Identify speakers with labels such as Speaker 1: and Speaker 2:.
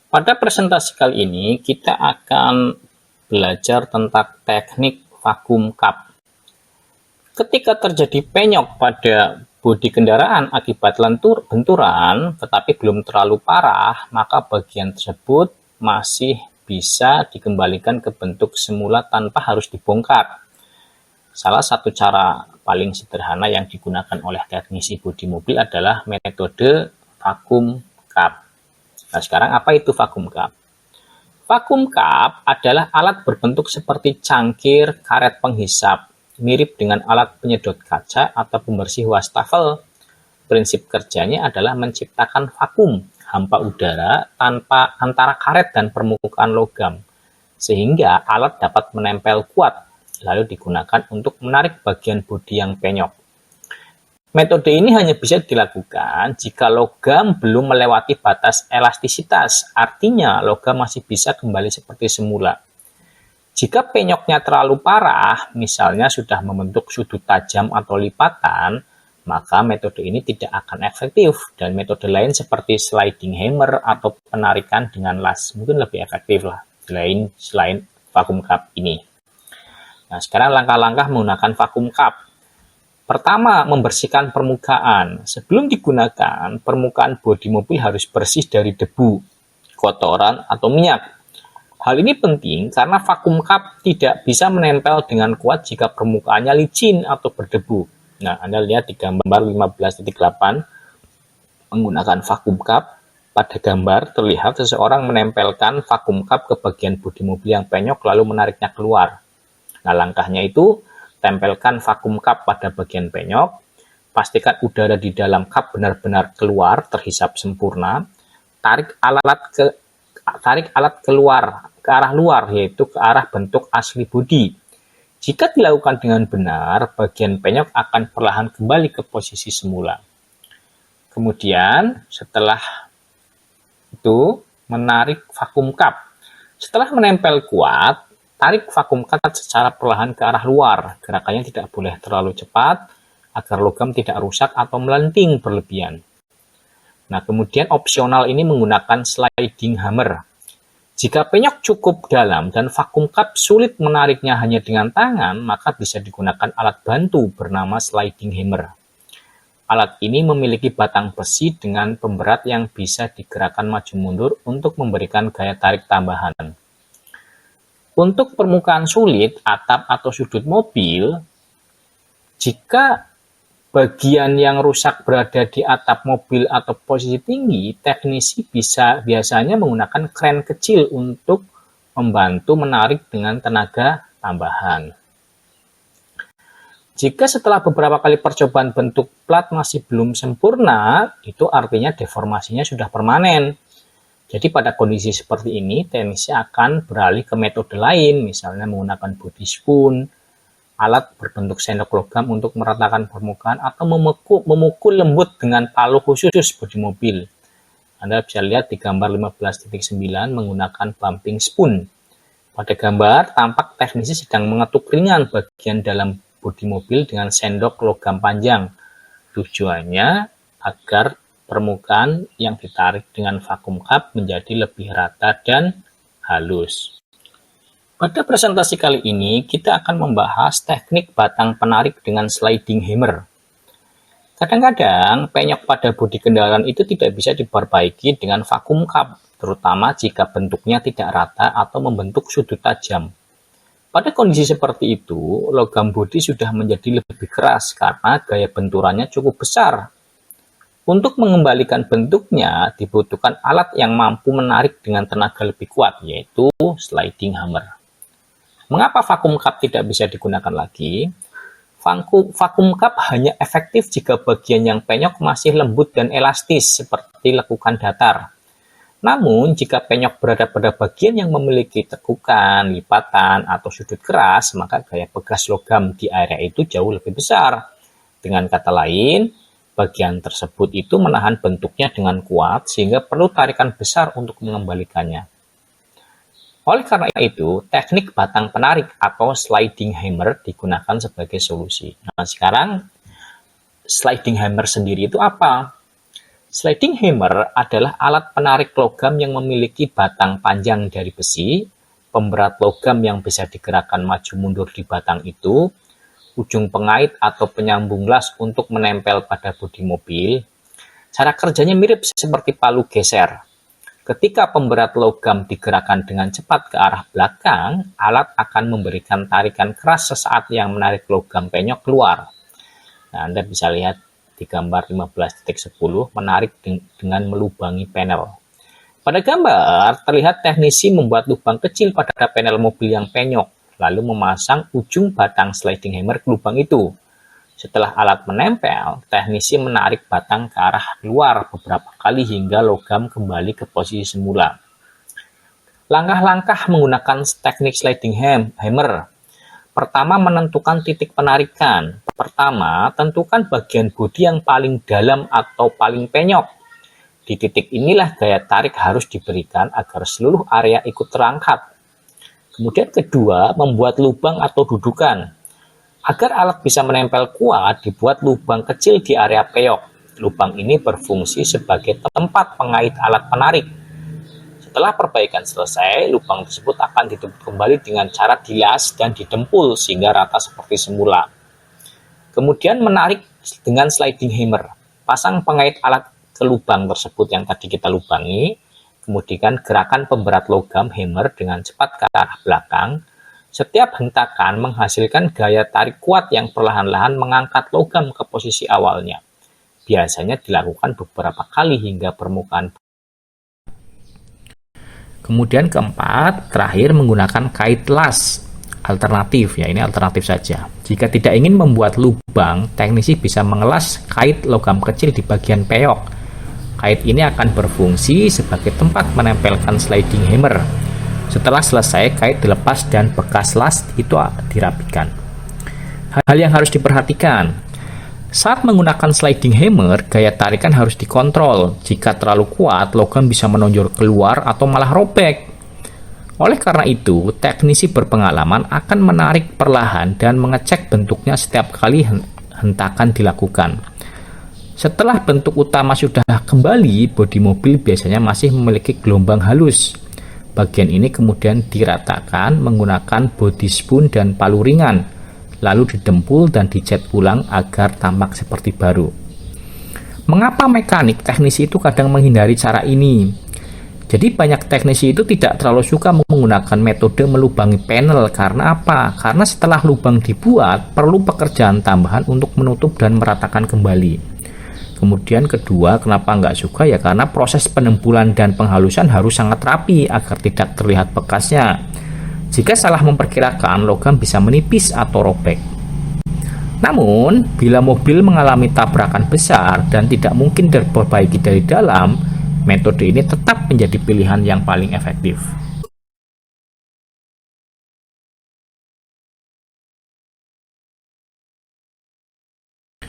Speaker 1: Pada presentasi kali ini kita akan belajar tentang teknik vakum cup. Ketika terjadi penyok pada bodi kendaraan akibat benturan tetapi belum terlalu parah, maka bagian tersebut masih bisa dikembalikan ke bentuk semula tanpa harus dibongkar. Salah satu cara paling sederhana yang digunakan oleh teknisi bodi mobil adalah metode vakum cup. Nah, sekarang apa itu vakum cup? Vakum cup adalah alat berbentuk seperti cangkir karet penghisap, mirip dengan alat penyedot kaca atau pembersih wastafel. Prinsip kerjanya adalah menciptakan vakum, hampa udara tanpa antara karet dan permukaan logam, sehingga alat dapat menempel kuat, lalu digunakan untuk menarik bagian bodi yang penyok. Metode ini hanya bisa dilakukan jika logam belum melewati batas elastisitas, artinya logam masih bisa kembali seperti semula. Jika penyoknya terlalu parah, misalnya sudah membentuk sudut tajam atau lipatan, maka metode ini tidak akan efektif, dan metode lain seperti sliding hammer atau penarikan dengan las mungkin lebih efektif lah, selain vakum cup ini. Nah, sekarang langkah-langkah menggunakan vakum cup. Pertama, membersihkan permukaan. Sebelum digunakan, permukaan bodi mobil harus bersih dari debu, kotoran, atau minyak. Hal ini penting karena vakum cup tidak bisa menempel dengan kuat jika permukaannya licin atau berdebu. Nah, Anda lihat di gambar 15.8 menggunakan vakum cup. Pada gambar terlihat seseorang menempelkan vakum cup ke bagian bodi mobil yang penyok lalu menariknya keluar. Nah, langkahnya itu tempelkan vakum cup pada bagian penyok, pastikan udara di dalam cup benar-benar keluar terhisap sempurna, tarik alat keluar ke arah luar, yaitu ke arah bentuk asli bodi. Jika dilakukan dengan benar, bagian penyok akan perlahan kembali ke posisi semula. Kemudian setelah itu menarik vakum cup. Setelah menempel kuat, tarik vakum cup secara perlahan ke arah luar. Gerakannya tidak boleh terlalu cepat agar logam tidak rusak atau melenting berlebihan. Nah, kemudian opsional ini menggunakan sliding hammer. Jika penyok cukup dalam dan vakum cup sulit menariknya hanya dengan tangan, maka bisa digunakan alat bantu bernama sliding hammer. Alat ini memiliki batang besi dengan pemberat yang bisa digerakkan maju mundur untuk memberikan gaya tarik tambahan. Untuk permukaan sulit, atap atau sudut mobil, jika bagian yang rusak berada di atap mobil atau posisi tinggi, teknisi biasanya menggunakan kren kecil untuk membantu menarik dengan tenaga tambahan. Jika setelah beberapa kali percobaan bentuk plat masih belum sempurna, itu artinya deformasinya sudah permanen. Jadi pada kondisi seperti ini, teknisi akan beralih ke metode lain, misalnya menggunakan body spoon, alat berbentuk sendok logam untuk meratakan permukaan, atau memukul lembut dengan palu khusus bodi mobil. Anda bisa lihat di gambar 15.9 menggunakan bumping spoon. Pada gambar, tampak teknisi sedang mengetuk ringan bagian dalam bodi mobil dengan sendok logam panjang. Tujuannya agar permukaan yang ditarik dengan vakum cup menjadi lebih rata dan halus. Pada presentasi kali ini, kita akan membahas teknik batang penarik dengan sliding hammer. Kadang-kadang, penyok pada bodi kendaraan itu tidak bisa diperbaiki dengan vakum cup, terutama jika bentuknya tidak rata atau membentuk sudut tajam. Pada kondisi seperti itu, logam bodi sudah menjadi lebih keras karena gaya benturannya cukup besar. Untuk mengembalikan bentuknya, dibutuhkan alat yang mampu menarik dengan tenaga lebih kuat, yaitu sliding hammer. Mengapa vakum cup tidak bisa digunakan lagi? Vakum cup hanya efektif jika bagian yang penyok masih lembut dan elastis, seperti lekukan datar. Namun, jika penyok berada pada bagian yang memiliki tekukan, lipatan, atau sudut keras, maka gaya pegas logam di area itu jauh lebih besar. Dengan kata lain, bagian tersebut itu menahan bentuknya dengan kuat sehingga perlu tarikan besar untuk mengembalikannya. Oleh karena itu, teknik batang penarik atau sliding hammer digunakan sebagai solusi. Nah, sekarang sliding hammer sendiri itu apa? Sliding hammer adalah alat penarik logam yang memiliki batang panjang dari besi, pemberat logam yang bisa digerakkan maju mundur di batang itu, ujung pengait atau penyambung las untuk menempel pada bodi mobil. Cara kerjanya mirip seperti palu geser. Ketika pemberat logam digerakkan dengan cepat ke arah belakang, alat akan memberikan tarikan keras sesaat yang menarik logam penyok keluar. Nah, Anda bisa lihat di gambar 15.10 menarik dengan melubangi panel. Pada gambar, terlihat teknisi membuat lubang kecil pada panel mobil yang penyok, lalu memasang ujung batang sliding hammer ke lubang itu. Setelah alat menempel, teknisi menarik batang ke arah luar beberapa kali hingga logam kembali ke posisi semula. Langkah-langkah menggunakan teknik sliding hammer. Pertama, menentukan titik penarikan. Pertama, tentukan bagian bodi yang paling dalam atau paling penyok. Di titik inilah gaya tarik harus diberikan agar seluruh area ikut terangkat. Kemudian kedua, membuat lubang atau dudukan. Agar alat bisa menempel kuat, dibuat lubang kecil di area peyok. Lubang ini berfungsi sebagai tempat pengait alat penarik. Setelah perbaikan selesai, lubang tersebut akan ditutup kembali dengan cara dilas dan didempul sehingga rata seperti semula. Kemudian menarik dengan sliding hammer. Pasang pengait alat ke lubang tersebut yang tadi kita lubangi, kemudian gerakan pemberat logam hammer dengan cepat ke arah belakang. Setiap hentakan menghasilkan gaya tarik kuat yang perlahan-lahan mengangkat logam ke posisi awalnya. Biasanya dilakukan beberapa kali hingga permukaan. Kemudian keempat, terakhir menggunakan kait las. Alternatif, ya ini alternatif saja. Jika tidak ingin membuat lubang, teknisi bisa mengelas kait logam kecil di bagian peyok. Kait ini akan berfungsi sebagai tempat menempelkan sliding hammer. Setelah selesai, kait dilepas dan bekas las itu dirapikan. Hal yang harus diperhatikan, saat menggunakan sliding hammer, gaya tarikan harus dikontrol. Jika terlalu kuat, logam bisa menonjol keluar atau malah robek. Oleh karena itu, teknisi berpengalaman akan menarik perlahan dan mengecek bentuknya setiap kali hentakan dilakukan. Setelah bentuk utama sudah kembali, bodi mobil biasanya masih memiliki gelombang halus. Bagian ini kemudian diratakan menggunakan body spoon dan palu ringan, lalu didempul dan dicat ulang agar tampak seperti baru. Mengapa mekanik teknisi itu kadang menghindari cara ini? Jadi banyak teknisi itu tidak terlalu suka menggunakan metode melubangi panel. Karena apa? Karena setelah lubang dibuat, perlu pekerjaan tambahan untuk menutup dan meratakan kembali. Kemudian kedua, kenapa nggak suka? Ya karena proses penempulan dan penghalusan harus sangat rapi agar tidak terlihat bekasnya. Jika salah memperkirakan, logam bisa menipis atau robek. Namun, bila mobil mengalami tabrakan besar dan tidak mungkin diperbaiki dari dalam, metode ini tetap menjadi pilihan yang paling efektif.